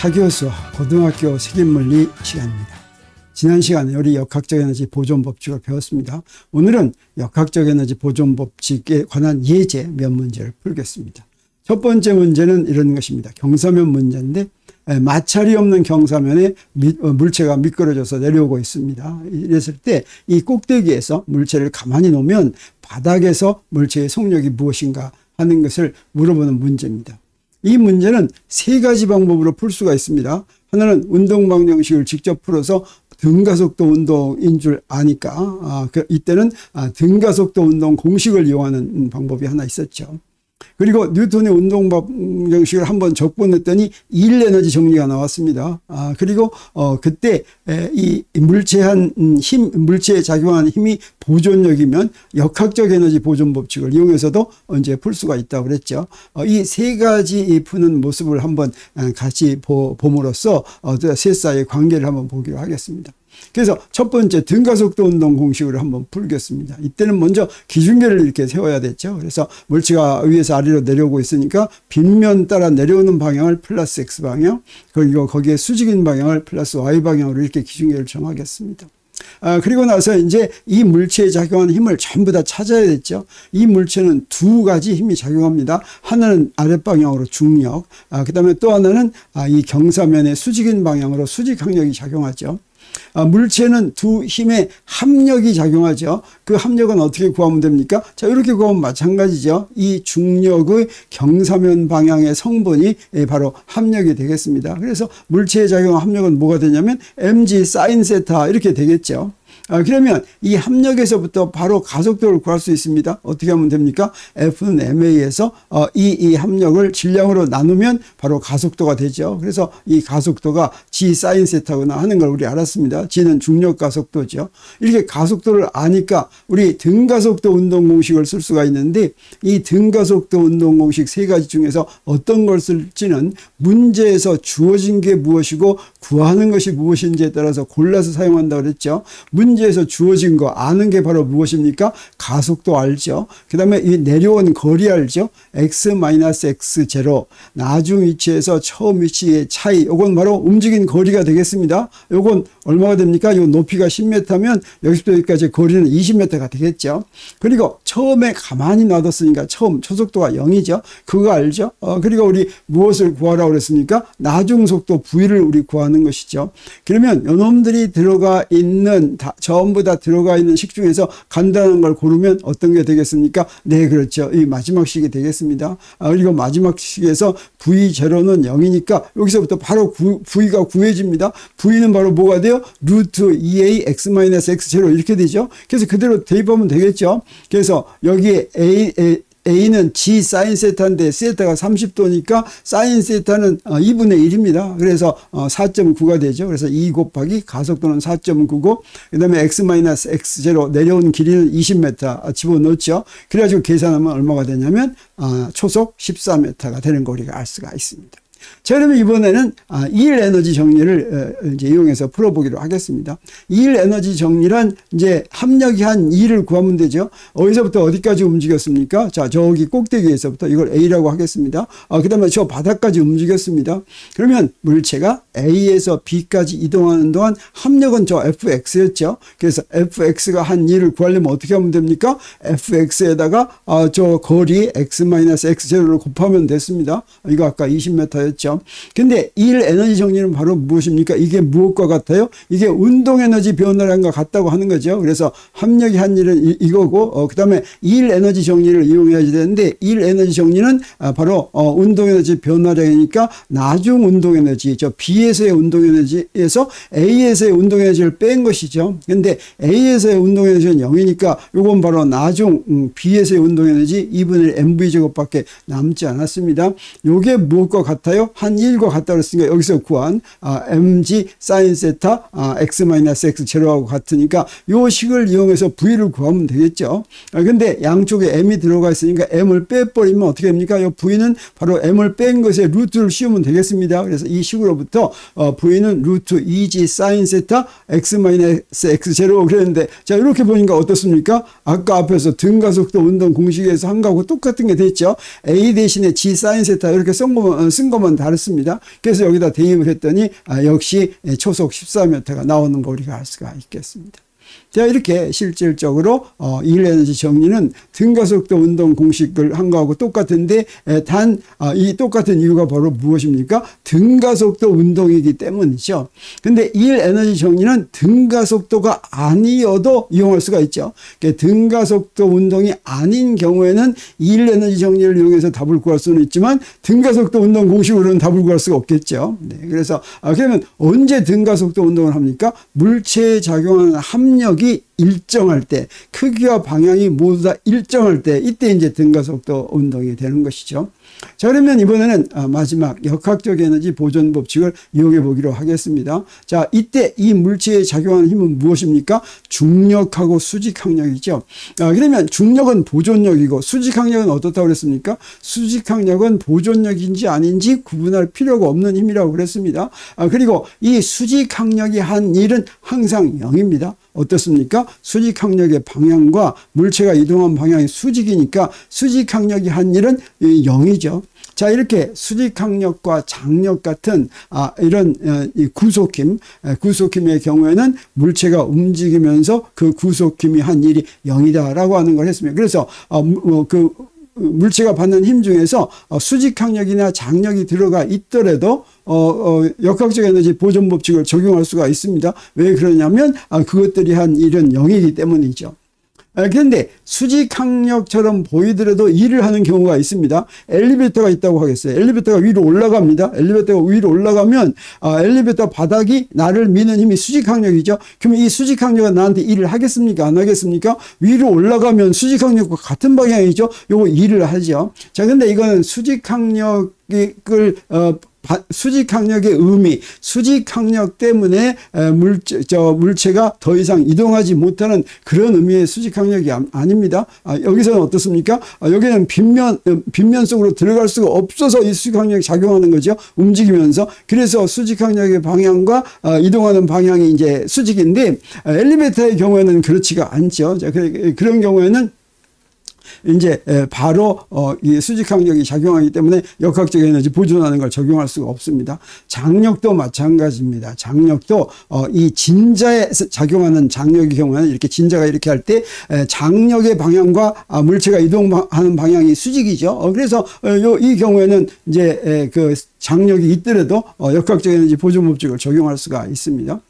차교수 고등학교 색인물리 시간입니다. 지난 시간에 우리 역학적 에너지 보존 법칙을 배웠습니다. 오늘은 역학적 에너지 보존 법칙에 관한 예제 몇 문제를 풀겠습니다. 첫 번째 문제는 이런 것입니다. 경사면 문제인데 마찰이 없는 경사면에 물체가 미끄러져서 내려오고 있습니다. 이랬을 때 이 꼭대기에서 물체를 가만히 놓으면 바닥에서 물체의 속력이 무엇인가 하는 것을 물어보는 문제입니다. 이 문제는 세 가지 방법으로 풀 수가 있습니다. 하나는 운동 방정식을 직접 풀어서 등가속도 운동인 줄 아니까 이때는 등가속도 운동 공식을 이용하는 방법이 하나 있었죠. 그리고 뉴턴의 운동 방정식을 한번 적분했더니 일 에너지 정리가 나왔습니다. 그리고 그때 이 물체에 작용하는 힘이 보존력이면 역학적 에너지 보존 법칙을 이용해서도 언제 풀 수가 있다고 그랬죠. 이 세 가지 푸는 모습을 한번 같이 봄으로써 셋 사이의 관계를 한번 보기로 하겠습니다. 그래서 첫 번째 등가속도 운동 공식으로 한번 풀겠습니다. 이때는 먼저 기준계를 이렇게 세워야 됐죠. 그래서 물체가 위에서 아래로 내려오고 있으니까 빗면 따라 내려오는 방향을 플러스 X 방향, 그리고 거기에 수직인 방향을 플러스 Y 방향으로 이렇게 기준계를 정하겠습니다. 그리고 나서 이제 이 물체에 작용하는 힘을 전부 다 찾아야 됐죠. 이 물체는 두 가지 힘이 작용합니다. 하나는 아랫방향으로 중력, 그 다음에 또 하나는 이 경사면의 수직인 방향으로 수직 항력이 작용하죠. 물체는 두 힘의 합력이 작용하죠. 그 합력은 어떻게 구하면 됩니까? 자, 이렇게 구하면 마찬가지죠. 이 중력의 경사면 방향의 성분이 바로 합력이 되겠습니다. 그래서 물체에 작용한 합력은 뭐가 되냐면 mg sin 세타 이렇게 되겠죠. 그러면 이 합력에서부터 바로 가속도를 구할 수 있습니다. 어떻게 하면 됩니까? F는 ma에서 이 합력을 질량으로 나누면 바로 가속도가 되죠. 그래서 이 가속도가 g sin 세타구나 하는 걸 우리 알았습니다. g는 중력 가속도죠. 이렇게 가속도를 아니까 우리 등가속도 운동 공식을 쓸 수가 있는데 이 등가속도 운동 공식 세 가지 중에서 어떤 걸 쓸지는 문제에서 주어진 게 무엇이고 구하는 것이 무엇인지에 따라서 골라서 사용한다고 그랬죠. 문제에서 주어진 거 아는 게 바로 무엇입니까? 가속도 알죠. 그 다음에 이 내려온 거리 알죠. x-x0 나중 위치에서 처음 위치의 차이, 이건 바로 움직인 거리가 되겠습니다. 이건 얼마가 됩니까? 이 높이가 10m면 여기서부터 여기까지 거리는 20m가 되겠죠. 그리고 처음에 가만히 놔뒀으니까 처음 초속도가 0이죠. 그거 알죠. 그리고 우리 무엇을 구하라고 그랬습니까? 나중 속도 V를 우리 구하는 것이죠. 그러면 요놈들이 들어가 있는 전부 다 들어가 있는 식 중에서 간단한 걸 고르면 어떤 게 되겠습니까? 네, 그렇죠. 이 마지막 식이 되겠습니다. 그리고 마지막 식에서 V0는 0이니까 여기서부터 바로 V가 구해집니다. V는 바로 뭐가 돼요? 루트 2A x-x0 이렇게 되죠. 그래서 그대로 대입하면 되겠죠. 그래서 여기에 A는 G 사인 세타인데 세타가 30도니까 사인 세타는 2분의 1입니다. 그래서 4.9가 되죠. 그래서 2 곱하기 가속도는 4.9고 그 다음에 x-x0 내려온 길이는 20m 집어넣죠. 그래가지고 계산하면 얼마가 되냐면 초속 14m가 되는 거 우리가 알 수가 있습니다. 자, 그러면 이번에는 일 에너지 정리를 이제 이용해서 풀어보기로 하겠습니다. 일 에너지 정리란 이제 합력이 한 2를 구하면 되죠. 어디서부터 어디까지 움직였습니까? 자, 저기 꼭대기에서부터 이걸 A라고 하겠습니다. 그 다음에 저 바닥까지 움직였습니다. 그러면 물체가 A에서 B까지 이동하는 동안 합력은 저 Fx였죠. 그래서 Fx가 한 2를 구하려면 어떻게 하면 됩니까? Fx에다가 저 거리 x-x0를 곱하면 됐습니다. 이거 아까 20m였죠. 근데 일 에너지 정리는 바로 무엇입니까? 이게 무엇과 같아요? 이게 운동 에너지 변화량과 같다고 하는 거죠. 그래서 합력이 한 일은 이거고 그 다음에 일 에너지 정리를 이용해야 되는데 일 에너지 정리는 바로 운동 에너지 변화량이니까 나중 운동 에너지, 저 B에서의 운동 에너지에서 A에서의 운동 에너지를 뺀 것이죠. 근데 A에서의 운동 에너지는 0이니까 이건 바로 나중 B에서의 운동 에너지 2분의 1 mv 제곱밖에 남지 않았습니다. 이게 무엇과 같아요? 한 1과 같다고 했으니까 여기서 구한 mg sin 세타 x-x0하고 같으니까 이 식을 이용해서 V를 구하면 되겠죠. 근데 양쪽에 m이 들어가 있으니까 m을 빼버리면 어떻게 됩니까? 이 V는 바로 m을 뺀 것에 루트를 씌우면 되겠습니다. 그래서 이 식으로부터 V는 루트 2g sin 세타 x-x0 그랬는데 자, 이렇게 보니까 어떻습니까? 아까 앞에서 등가속도 운동 공식에서 한 거하고 똑같은 게 됐죠. A 대신에 g sin 세타 이렇게 쓴 것만 속도는 다릅니다. 그래서 여기다 대입을 했더니 역시 초속 14m가 나오는 거 우리가 알 수가 있겠습니다. 자, 이렇게 실질적으로 일 에너지 정리는 등가속도 운동 공식을 한 거하고 똑같은데 단 이 똑같은 이유가 바로 무엇입니까? 등가속도 운동이기 때문이죠. 근데 일 에너지 정리는 등가속도가 아니어도 이용할 수가 있죠. 등가속도 운동이 아닌 경우에는 일 에너지 정리를 이용해서 답을 구할 수는 있지만 등가속도 운동 공식으로는 답을 구할 수가 없겠죠. 네, 그래서 그러면 언제 등가속도 운동을 합니까? 물체에 작용하는 합력이 일정할 때, 크기와 방향이 모두 다 일정할 때, 이때 이제 등가속도 운동이 되는 것이죠. 자, 그러면 이번에는 마지막 역학적 에너지 보존 법칙을 이용해 보기로 하겠습니다. 자, 이때 이 물체에 작용하는 힘은 무엇입니까? 중력하고 수직항력이죠. 그러면 중력은 보존력이고 수직항력은 어떻다고 그랬습니까? 수직항력은 보존력인지 아닌지 구분할 필요가 없는 힘이라고 그랬습니다. 그리고 이 수직항력이 한 일은 항상 0입니다. 어떻습니까? 수직항력의 방향과 물체가 이동한 방향이 수직이니까 수직항력이 한 일은 0이죠. 자, 이렇게 수직항력과 장력 같은 이런 구속힘의 경우에는 물체가 움직이면서 그 구속힘이 한 일이 0이다라고 하는 걸 했습니다. 그래서 물체가 받는 힘 중에서 수직항력이나 장력이 들어가 있더라도 역학적 에너지 보존 법칙을 적용할 수가 있습니다. 왜 그러냐면 그것들이 한 일은 0이기 때문이죠. 그런데 수직항력처럼 보이더라도 일을 하는 경우가 있습니다. 엘리베이터가 있다고 하겠어요. 엘리베이터가 위로 올라갑니다. 엘리베이터가 위로 올라가면 엘리베이터 바닥이 나를 미는 힘이 수직항력이죠. 그러면 이 수직항력은 나한테 일을 하겠습니까? 안 하겠습니까? 위로 올라가면 수직항력과 같은 방향이죠. 요거 일을 하죠. 자, 근데 이거는 수직항력을 수직항력의 의미, 수직항력 때문에 물체가 더 이상 이동하지 못하는 그런 의미의 수직항력이 아닙니다. 여기서는 어떻습니까? 여기는 빗면 속으로 들어갈 수가 없어서 이 수직항력이 작용하는 거죠. 움직이면서. 그래서 수직항력의 방향과 이동하는 방향이 이제 수직인데 엘리베이터의 경우에는 그렇지가 않죠. 자, 그런 경우에는 이제 바로 이 수직항력이 작용하기 때문에 역학적 에너지 보존하는 걸 적용할 수가 없습니다. 장력도 마찬가지입니다. 장력도 이 진자에 작용하는 장력의 경우에는 이렇게 진자가 이렇게 할 때 장력의 방향과 물체가 이동하는 방향이 수직이죠. 그래서 이 경우에는 이제 그 장력이 있더라도 역학적 에너지 보존 법칙을 적용할 수가 있습니다.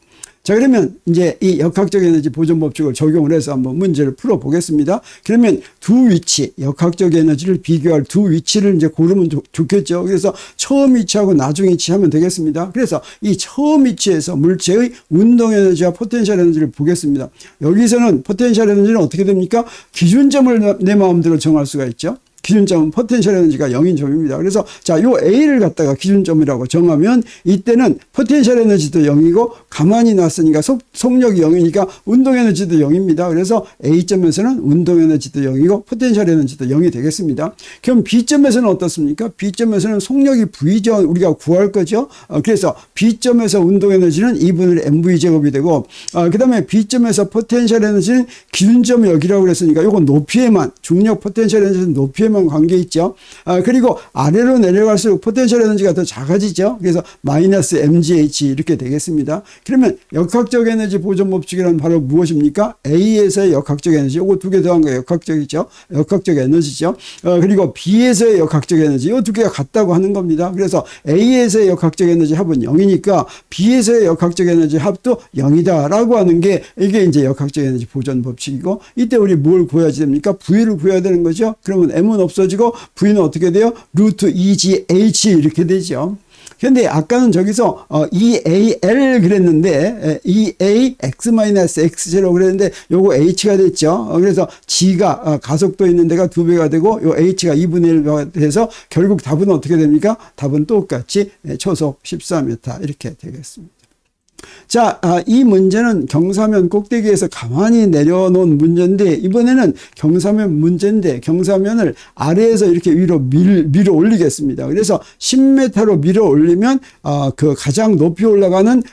자, 그러면 이제 이 역학적 에너지 보존 법칙을 적용을 해서 한번 문제를 풀어 보겠습니다. 그러면 두 위치, 역학적 에너지를 비교할 두 위치를 이제 고르면 좋겠죠. 그래서 처음 위치하고 나중 위치 하면 되겠습니다. 그래서 이 처음 위치에서 물체의 운동 에너지와 포텐셜 에너지를 보겠습니다. 여기서는 포텐셜 에너지는 어떻게 됩니까? 기준점을 내 마음대로 정할 수가 있죠. 기준점은 포텐셜 에너지가 0인 점입니다. 그래서 자, 요 A를 갖다가 기준점이라고 정하면 이때는 포텐셜 에너지도 0이고 가만히 놨으니까 속력이 0이니까 운동 에너지도 0입니다. 그래서 A점에서는 운동 에너지도 0이고 포텐셜 에너지도 0이 되겠습니다. 그럼 B점에서는 어떻습니까? B점에서는 속력이 V죠. 우리가 구할 거죠. 그래서 B점에서 운동 에너지는 2분의 mv 제곱이 되고 그다음에 B점에서 포텐셜 에너지는 기준점이 여기라고 그랬으니까 요건 높이에만 중력 포텐셜 에너지는 높이에만 관계 있죠. 그리고 아래로 내려갈수록 포텐셜 에너지가 더 작아지죠. 그래서 마이너스 mgh 이렇게 되겠습니다. 그러면 역학적 에너지 보존 법칙이란 바로 무엇입니까? A에서의 역학적 에너지, 요거 두 개 더한 거 역학적이죠. 역학적 에너지죠. 그리고 B에서의 역학적 에너지, 요 두 개가 같다고 하는 겁니다. 그래서 A에서의 역학적 에너지 합은 0이니까 B에서의 역학적 에너지 합도 0이다라고 하는 게 이게 이제 역학적 에너지 보존 법칙이고, 이때 우리 뭘 구해야 됩니까? V를 구해야 되는 거죠. 그러면 M은 없어지고 V는 어떻게 돼요? 루트 2gh 이렇게 되죠. 그런데 아까는 저기서 EAL 그랬는데 EAX-X0 그랬는데 요거 H가 됐죠. 그래서 G가 가속도 있는 데가 2배가 되고 요 H가 2분의 1가 돼서 결국 답은 어떻게 됩니까? 답은 똑같이 초속 14m 이렇게 되겠습니다. 자, 이 문제는 경사면 꼭대기에서 가만히 내려놓은 문제인데, 이번에는 경사면 문제인데 경사면을 아래에서 이렇게 위로 밀어 올리겠습니다. 그래서 10m로 밀어 올리면 그 가장 높이 올라가는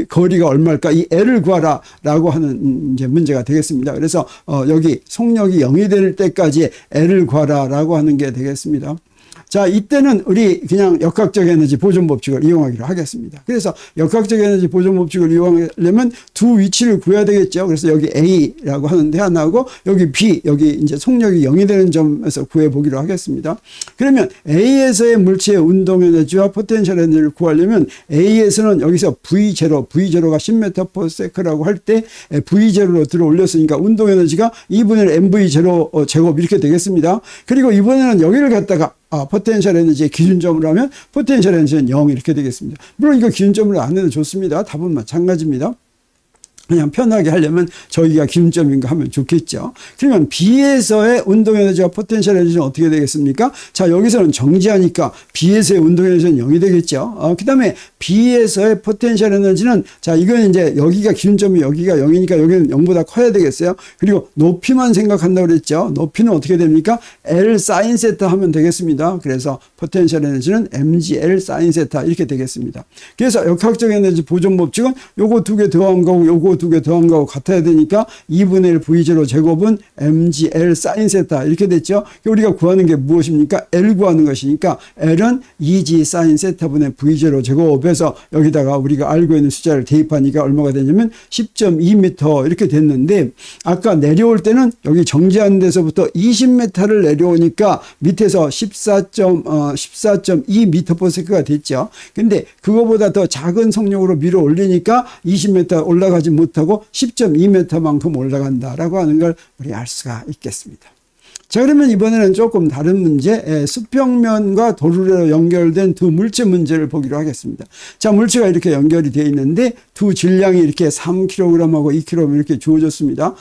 거리가 얼마일까? 이 L을 구하라라고 하는 이제 문제가 되겠습니다. 그래서 여기 속력이 0이 될 때까지 L을 구하라라고 하는 게 되겠습니다. 자, 이때는 우리 그냥 역학적 에너지 보존 법칙을 이용하기로 하겠습니다. 그래서 역학적 에너지 보존 법칙을 이용하려면 두 위치를 구해야 되겠죠. 그래서 여기 A라고 하는데 하나하고 여기 B, 여기 이제 속력이 0이 되는 점에서 구해보기로 하겠습니다. 그러면 A에서의 물체의 운동 에너지와 포텐셜 에너지를 구하려면 A에서는 여기서 V0, V0가 10m/s라고 할 때 V0로 들어 올렸으니까 운동 에너지가 2분의 mv0 제곱 이렇게 되겠습니다. 그리고 이번에는 여기를 갖다가 포텐셜 에너지의 기준점으로 하면 포텐셜 에너지는 0 이렇게 되겠습니다. 물론 이거 기준점으로 안 해도 좋습니다. 답은 마찬가지입니다. 그냥 편하게 하려면 저희가 기준점인가 하면 좋겠죠. 그러면 B에서의 운동 에너지와 포텐셜 에너지는 어떻게 되겠습니까? 자, 여기서는 정지하니까 B에서의 운동 에너지는 0이 되겠죠. 그 다음에 B에서의 포텐셜 에너지는, 자, 이건 이제 여기가 기준점이 여기가 0이니까 여기는 0보다 커야 되겠어요. 그리고 높이만 생각한다고 그랬죠. 높이는 어떻게 됩니까? L 사인 세타 하면 되겠습니다. 그래서 포텐셜 에너지는 mgL 사인 세타 이렇게 되겠습니다. 그래서 역학적 에너지 보존 법칙은 요거 두 개 더한 거고 요거 두 개 더한 거하고 같아야 되니까 2분의 1 V0 제곱은 mgL 사인 세타 이렇게 됐죠. 우리가 구하는 게 무엇입니까? L 구하는 것이니까 L은 2g 사인 세타분의 V0 제곱에서 여기다가 우리가 알고 있는 숫자를 대입하니까 얼마가 되냐면 10.2m 이렇게 됐는데, 아까 내려올 때는 여기 정지하는 데서부터 20m를 내려오니까 밑에서 14.2m/s가 됐죠. 근데 그거보다 더 작은 속력으로 밀어 올리니까 20m 올라가지 못하고 10.2m만큼 올라간다라고 하는 걸 우리 알 수가 있겠습니다. 자, 그러면 이번에는 조금 다른 문제, 수평면과 도르래로 연결된 두 물체 문제를 보기로 하겠습니다. 자, 물체가 이렇게 연결이 되어 있는데 두 질량이 이렇게 3kg하고 2kg 이렇게 주어졌습니다.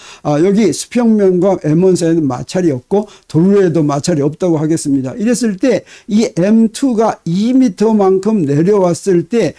여기 수평면과 M1 사이에는 마찰이 없고 도르래에도 마찰이 없다고 하겠습니다. 이랬을 때 이 M2가 2m만큼 내려왔을 때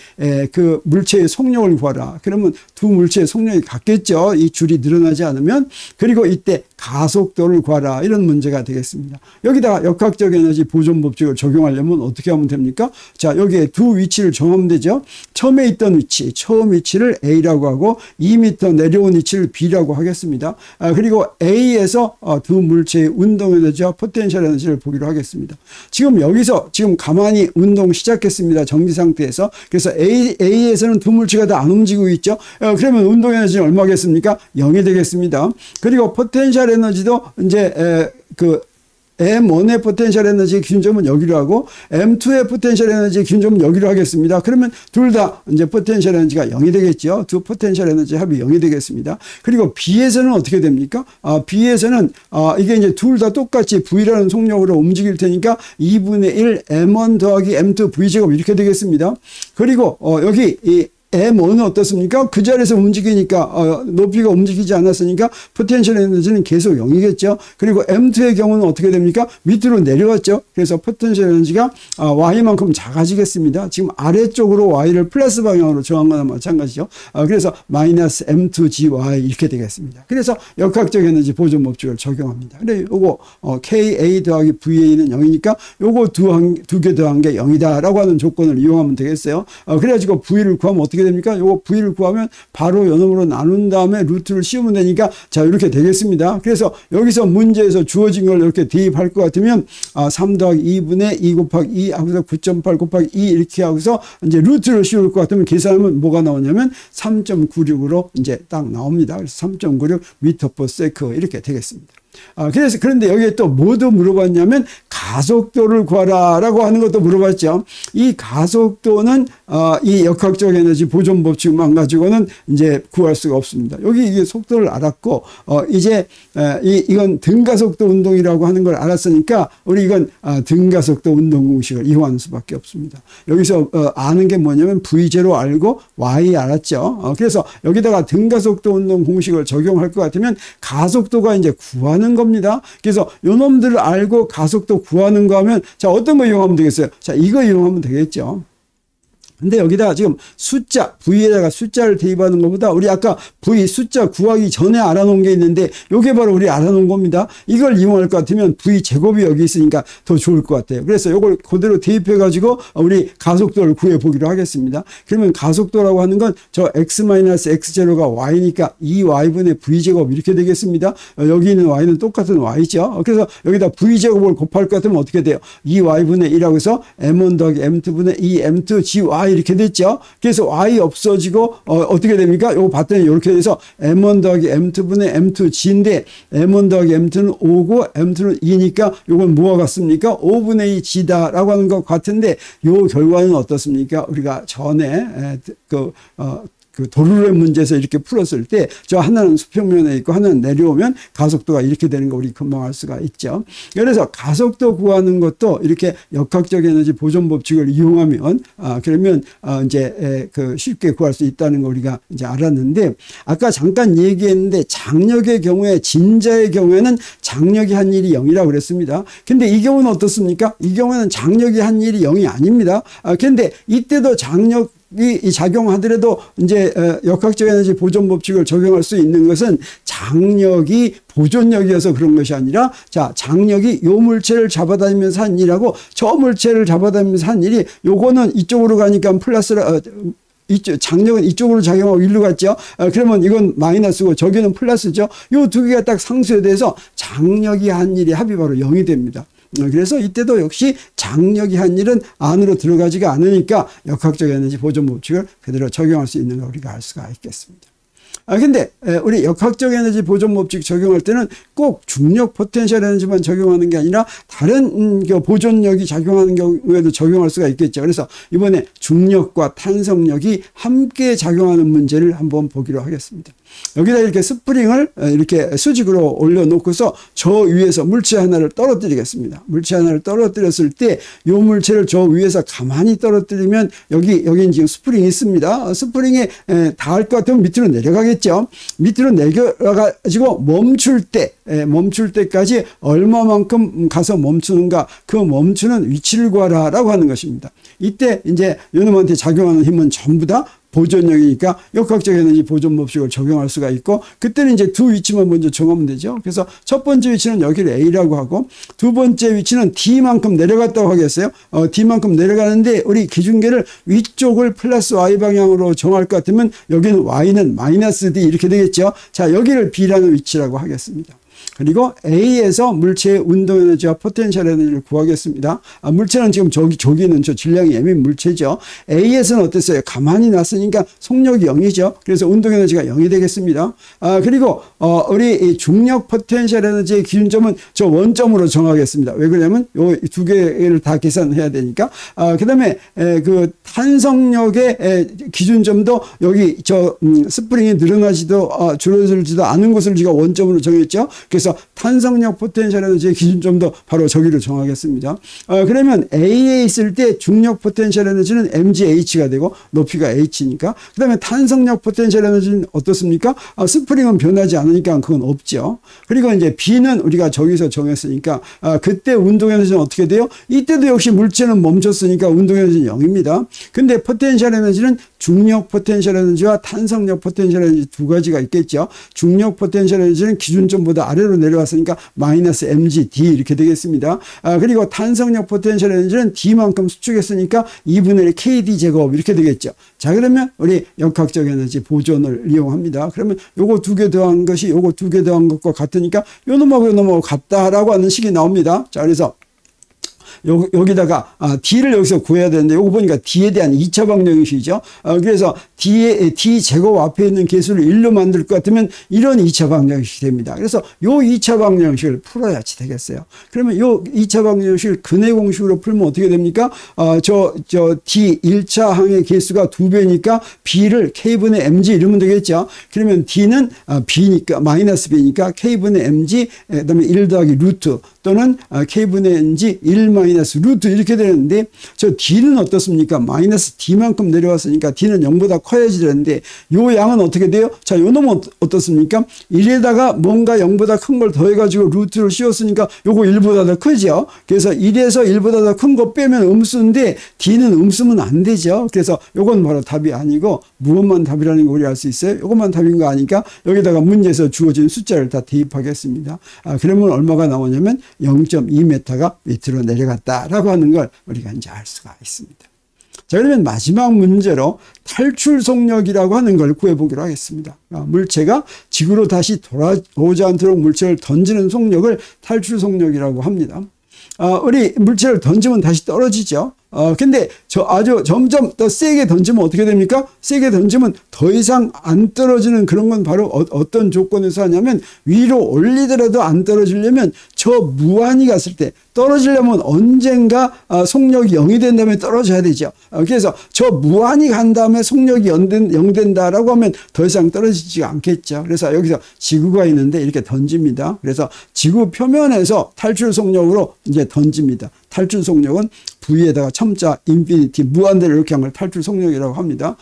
그 물체의 속력을 구하라. 그러면 두 물체의 속력이 같겠죠. 이 줄이 늘어나지 않으면. 그리고 이때 가속도를 구하라. 이런 문제가 되겠습니다. 여기다가 역학적 에너지 보존 법칙을 적용하려면 어떻게 하면 됩니까? 자, 여기에 두 위치를 정하면 되죠. 처음에 있던 위치, 처음 위치를 A라고 하고 2m 내려온 위치를 B라고 하겠습니다. 그리고 A에서 두 물체의 운동 에너지와 포텐셜 에너지를 보기로 하겠습니다. 지금 여기서 지금 가만히 운동 시작했습니다. 정지 상태에서. 그래서 A에서는 두 물체가 다 안 움직이고 있죠. 그러면 운동 에너지는 얼마겠습니까? 0이 되겠습니다. 그리고 포텐셜 에너지도 이제 M1의 포텐셜 에너지의 기준점은 여기로 하고 M2의 포텐셜 에너지의 기준점은 여기로 하겠습니다. 그러면 둘 다 이제 포텐셜 에너지가 0이 되겠죠. 두 포텐셜 에너지 합이 0이 되겠습니다. 그리고 B에서는 어떻게 됩니까? B에서는 이게 이제 둘 다 똑같이 V라는 속력으로 움직일 테니까 2분의 1 M1 더하기 M2 V제곱 이렇게 되겠습니다. 그리고 여기 이 M1은 어떻습니까? 그 자리에서 움직이니까 높이가 움직이지 않았으니까 포텐셜 에너지는 계속 0이겠죠. 그리고 M2의 경우는 어떻게 됩니까? 밑으로 내려왔죠. 그래서 포텐셜 에너지가 Y만큼 작아지겠습니다. 지금 아래쪽으로 Y를 플러스 방향으로 정한 거나 마찬가지죠. 그래서 마이너스 M2GY 이렇게 되겠습니다. 그래서 역학적 에너지 보존 법칙을 적용합니다. 근데 요거 KA 더하기 VA는 0이니까 요거 두 개 더한 게 0이다 라고 하는 조건을 이용하면 되겠어요. 그래가지고 V를 구하면 어떻게 됩니까? 요거 V를 구하면 바로 요놈으로 나눈 다음에 루트를 씌우면 되니까 자, 이렇게 되겠습니다. 그래서 여기서 문제에서 주어진 걸 이렇게 대입할 것 같으면 3 더하기 2분의 2 곱하기 2 하고서 9.8 곱하기 2 이렇게 하고서 이제 루트를 씌울 것 같으면 계산하면 뭐가 나오냐면 3.96으로 이제 딱 나옵니다. 그래서 3.96 m/s 이렇게 되겠습니다. 그런데 여기에 또 뭐도 물어봤냐면 가속도를 구하라 라고 하는 것도 물어봤죠. 이 가속도는 이 역학적 에너지 보존 법칙만 가지고는 이제 구할 수가 없습니다. 여기 이게 속도를 알았고 이제 이건 등가속도 운동이라고 하는 걸 알았으니까 우리 이건 등가속도 운동 공식을 이용하는 수밖에 없습니다. 여기서 아는 게 뭐냐면 V0 알고 Y 알았죠. 그래서 여기다가 등가속도 운동 공식을 적용할 것 같으면 가속도가 이제 구하는 겁니다. 그래서 요 놈들을 알고 가속도 구하는 거 하면 자, 어떤 거 이용하면 되겠어요? 자, 이거 이용하면 되겠죠. 근데 여기다가 지금 숫자, V에다가 숫자를 대입하는 것보다 우리 아까 V 숫자 구하기 전에 알아놓은 게 있는데 요게 바로 우리 알아놓은 겁니다. 이걸 이용할 것 같으면 V 제곱이 여기 있으니까 더 좋을 것 같아요. 그래서 요걸 그대로 대입해 가지고 우리 가속도를 구해 보기로 하겠습니다. 그러면 가속도라고 하는 건 저 x-x0가 y니까 2y분의 V제곱 이렇게 되겠습니다. 여기 있는 y는 똑같은 y죠. 그래서 여기다 V제곱을 곱할 것 같으면 어떻게 돼요? 2y분의 1하고 해서 m1 더하기 m2분의 2m2 gy 이렇게 됐죠. 그래서 y 없어지고 어떻게 됩니까? 요거 봤더니 이렇게 돼서 m1 더하기 m2분의 m2g인데 m1 더하기 m2는 5고 m2는 2니까 요건 뭐가 같습니까? 5분의 2 g다라고 하는 것 같은데 요 결과는 어떻습니까? 우리가 전에 그 도르래 문제에서 이렇게 풀었을 때 저 하나는 수평면에 있고 하나는 내려오면 가속도가 이렇게 되는 거 우리 금방 알 수가 있죠. 그래서 가속도 구하는 것도 이렇게 역학적 에너지 보존 법칙을 이용하면 그러면 이제 그 쉽게 구할 수 있다는 거 우리가 이제 알았는데 아까 잠깐 얘기했는데 장력의 경우에 진자의 경우에는 장력이 한 일이 0이라고 그랬습니다. 근데 이 경우는 어떻습니까? 이 경우에는 장력이 한 일이 0이 아닙니다. 근데 이때도 이 작용하더라도 이제 역학적 에너지 보존 법칙을 적용할 수 있는 것은 장력이 보존력이어서 그런 것이 아니라 자 장력이 요 물체를 잡아다니면서 한 일하고 저 물체를 잡아다니면서 한 일이 요거는 이쪽으로 가니까 플러스라 장력은 이쪽으로 작용하고 일로 갔죠. 그러면 이건 마이너스고 저기는 플러스죠. 요 두 개가 딱 상쇄돼서 장력이 한 일이 합이 바로 0이 됩니다. 그래서 이때도 역시 장력이 한 일은 안으로 들어가지가 않으니까 역학적 에너지 보존 법칙을 그대로 적용할 수 있는 걸 우리가 알 수가 있겠습니다. 근데 우리 역학적 에너지 보존 법칙 적용할 때는 꼭 중력 포텐셜 에너지만 적용하는 게 아니라 다른 보존력이 작용하는 경우에도 적용할 수가 있겠죠. 그래서 이번에 중력과 탄성력이 함께 작용하는 문제를 한번 보기로 하겠습니다. 여기다 이렇게 스프링을 이렇게 수직으로 올려놓고서 저 위에서 물체 하나를 떨어뜨리겠습니다. 물체 하나를 떨어뜨렸을 때 이 물체를 저 위에서 가만히 떨어뜨리면 여기 지금 스프링이 있습니다. 스프링에 닿을 것 같으면 밑으로 내려가겠죠. 밑으로 내려가지고 멈출 때까지 얼마만큼 가서 멈추는가 그 멈추는 위치를 구하라라고 하는 것입니다. 이때 이제 요놈한테 작용하는 힘은 전부 다 보존력이니까 역학적 에너지 보존 법칙을 적용할 수가 있고 그때는 이제 두 위치만 먼저 정하면 되죠. 그래서 첫 번째 위치는 여기를 A라고 하고 두 번째 위치는 D만큼 내려갔다고 하겠어요. D만큼 내려가는데 우리 기준계를 위쪽을 플러스 Y 방향으로 정할 것 같으면 여기는 Y는 마이너스 D 이렇게 되겠죠. 자, 여기를 B라는 위치라고 하겠습니다. 그리고 A에서 물체의 운동 에너지와 포텐셜 에너지를 구하겠습니다. 물체는 지금 저기는 저 질량이 M인 물체죠. A에서는 어땠어요? 가만히 놨으니까 속력이 0이죠. 그래서 운동 에너지가 0이 되겠습니다. 그리고 우리 중력 포텐셜 에너지의 기준점은 저 원점으로 정하겠습니다. 왜 그러냐면 요 두 개를 다 계산해야 되니까. 그다음에 그 탄성력의 기준점도 여기 저 스프링이 늘어나지도 줄어들지도 않은 것을 제가 원점으로 정했죠. 그래서 탄성력 포텐셜 에너지의 기준점도 바로 저기로 정하겠습니다. 그러면 A에 있을 때 중력 포텐셜 에너지는 mgH가 되고 높이가 h니까 그 다음에 탄성력 포텐셜 에너지는 어떻습니까? 스프링은 변하지 않으니까 그건 없죠. 그리고 이제 B는 우리가 저기서 정했으니까 그때 운동 에너지는 어떻게 돼요? 이때도 역시 물체는 멈췄으니까 운동 에너지는 0입니다. 근데 포텐셜 에너지는 중력 포텐셜 에너지와 탄성력 포텐셜 에너지 두 가지가 있겠죠. 중력 포텐셜 에너지는 기준점보다 아래로 내려왔으니까 마이너스 mg/d 이렇게 되겠습니다. 그리고 탄성력 포텐셜 에너지는 d만큼 수축했으니까 2분의 1 kd 제곱 이렇게 되겠죠. 자, 그러면 우리 역학적 에너지 보존을 이용합니다. 그러면 요거 두 개 더한 것이 요거 두 개 더한 것과 같으니까 요놈하고 같다라고 하는 식이 나옵니다. 자, 그래서 여기다가 D를 여기서 구해야 되는데 요거 보니까 D에 대한 2차 방정식이죠. 그래서 D 제곱 앞에 있는 개수를 1로 만들 것 같으면 이런 2차 방정식이 됩니다. 그래서 요 2차 방정식을 풀어야지 되겠어요. 그러면 요 2차 방정식을 근해 공식으로 풀면 어떻게 됩니까? 저 D 1차 항의 개수가 2배니까 B를 K분의 mg 이러면 되겠죠. 그러면 D는 B니까 마이너스 B니까 K분의 mg 그다음에 1 더하기 루트 또는 K분의 N지 1 마이너스 루트 이렇게 되는데 저 D는 어떻습니까? 마이너스 D만큼 내려왔으니까 D는 0보다 커야지 되는데 요 양은 어떻게 돼요? 자, 요 놈은 어떻습니까? 1에다가 뭔가 0보다 큰 걸 더해가지고 루트를 씌웠으니까 요거 1보다 더 크죠? 그래서 1에서 1보다 더 큰 거 빼면 음수인데 D는 음수면 안 되죠? 그래서 요건 바로 답이 아니고 무엇만 답이라는 거 우리 알 수 있어요? 요것만 답인 거 아니까 여기다가 문제에서 주어진 숫자를 다 대입하겠습니다. 그러면 얼마가 나오냐면 0.2m가 밑으로 내려갔다라고 하는 걸 우리가 이제 알 수가 있습니다. 자, 그러면 마지막 문제로 탈출 속력이라고 하는 걸 구해보기로 하겠습니다. 물체가 지구로 다시 돌아오지 않도록 물체를 던지는 속력을 탈출 속력이라고 합니다. 우리 물체를 던지면 다시 떨어지죠. 근데 아주 점점 더 세게 던지면 어떻게 됩니까? 세게 던지면 더 이상 안 떨어지는 그런 건 바로 어떤 조건에서 하냐면 위로 올리더라도 안 떨어지려면 저 무한히 갔을 때 떨어지려면 언젠가 속력이 0이 된 다음에 떨어져야 되죠. 그래서 저 무한히 간 다음에 속력이 0 된다라고 하면 더 이상 떨어지지 않겠죠. 그래서 여기서 지구가 있는데 이렇게 던집니다. 그래서 지구 표면에서 탈출 속력으로 이제 던집니다. 탈출 속력은 V에다가 첨자 인피니티 무한대를 이렇게 한 걸 탈출 속력이라고 합니다.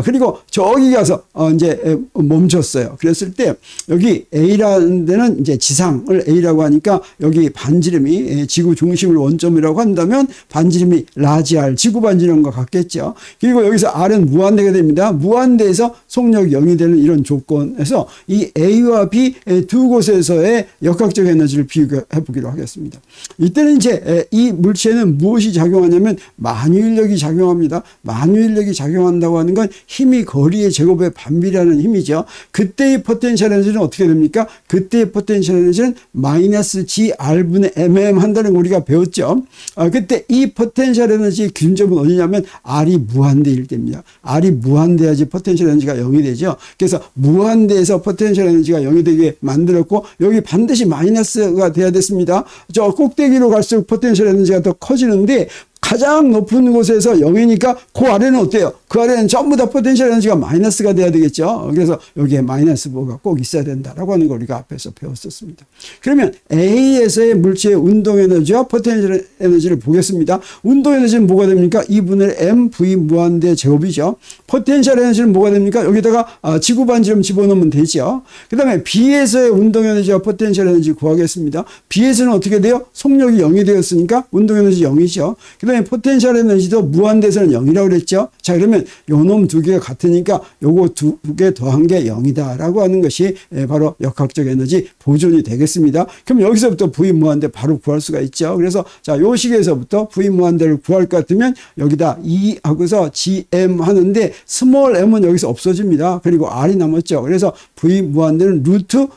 그리고 저기 가서 이제 멈췄어요. 그랬을 때 여기 A라는 데는 이제 지상을 A라고 하니까 여기 반지름이 지구 중심을 원점이라고 한다면 반지름이 라지 R 지구 반지름과 같겠죠. 그리고 여기서 R은 무한대가 됩니다. 무한대에서 속력이 0이 되는 이런 조건에서 이 A와 B 두 곳에서의 역학적 에너지를 비교해 보기로 하겠습니다. 이때는 이제 이 물체는 무엇이 작용하냐면 만유인력이 작용합니다. 만유인력이 작용한다고 하는 건 힘이 거리의 제곱의 반비라는 힘이죠. 그때의 포텐셜 에너지는 어떻게 됩니까? 그때의 포텐셜 에너지는 마이너스 GR분의 MM 한다는 거 우리가 배웠죠. 그때 이 포텐셜 에너지의 기준점은 어디냐면 R이 무한대일 때입니다. R이 무한대야지 포텐셜 에너지가 0이 되죠. 그래서 무한대에서 포텐셜 에너지가 0이 되게 만들었고 여기 반드시 마이너스가 돼야 됐습니다. 저 꼭대기로 갈수록 포텐셜 에너지가 더 커지는데 가장 높은 곳에서 0이니까 그 아래는 어때요? 그 아래는 전부 다 포텐셜 에너지가 마이너스가 돼야 되겠죠. 그래서 여기에 마이너스 뭐가 꼭 있어야 된다라고 하는 걸 우리가 앞에서 배웠었습니다. 그러면 A에서의 물체의 운동 에너지와 포텐셜 에너지를 보겠습니다. 운동 에너지는 뭐가 됩니까? 2분의 mv 무한대 제곱이죠. 포텐셜 에너지는 뭐가 됩니까? 여기다가 지구 반지름 집어넣으면 되죠. 그 다음에 B에서의 운동 에너지와 포텐셜 에너지 구하겠습니다. B에서는 어떻게 돼요? 속력이 0이 되었으니까 운동 에너지 0이죠. 그 다음에 포텐셜 에너지도 무한대에서는 0이라고 그랬죠. 자, 그러면 요 놈 두 개가 같으니까 요거 두 개 더한 게 0이다 라고 하는 것이 바로 역학적 에너지 보존이 되겠습니다. 그럼 여기서부터 V 무한대 바로 구할 수가 있죠. 그래서 자, 요 식에서부터 V 무한대를 구할 것 같으면 여기다 E 하고서 GM 하는데 스몰 m은 여기서 없어집니다. 그리고 R이 남았죠. 그래서 V 무한대는 루트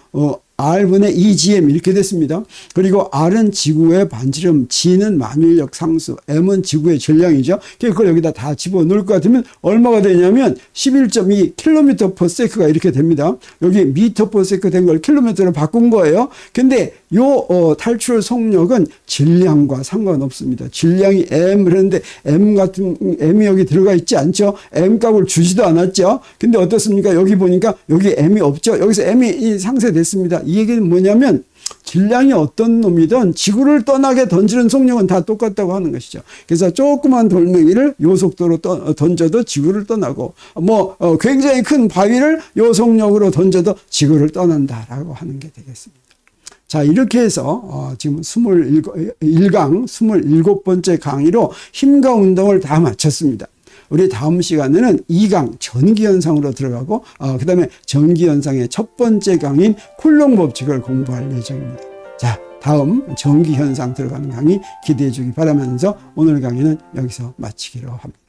R분의 2gm 이렇게 됐습니다. 그리고 R은 지구의 반지름, G는 만유인력 상수, M은 지구의 전량이죠. 그걸 여기다 다 집어넣을 것 같으면 얼마가 되냐면 11.2 km/s가 이렇게 됩니다. 여기 m/s 된 걸 킬로미터로 바꾼 거예요. 근데 요 탈출 속력은 질량과 상관없습니다. 질량이 M 그랬는데 M이 여기 들어가 있지 않죠. M 값을 주지도 않았죠. 근데 어떻습니까? 여기 보니까 여기 M이 없죠. 여기서 M이 상쇄됐습니다. 이 얘기는 뭐냐면 질량이 어떤 놈이든 지구를 떠나게 던지는 속력은 다 똑같다고 하는 것이죠. 그래서 조그만 돌멩이를 요 속도로 던져도 지구를 떠나고 굉장히 큰 바위를 요 속력으로 던져도 지구를 떠난다라고 하는 게 되겠습니다. 자, 이렇게 해서 지금 1강 27번째 강의로 힘과 운동을 다 마쳤습니다. 우리 다음 시간에는 2강 전기현상으로 들어가고 그 다음에 전기현상의 첫 번째 강인 쿨롱 법칙을 공부할 예정입니다. 자, 다음 전기현상 들어가는 강의 기대해 주기 바라면서 오늘 강의는 여기서 마치기로 합니다.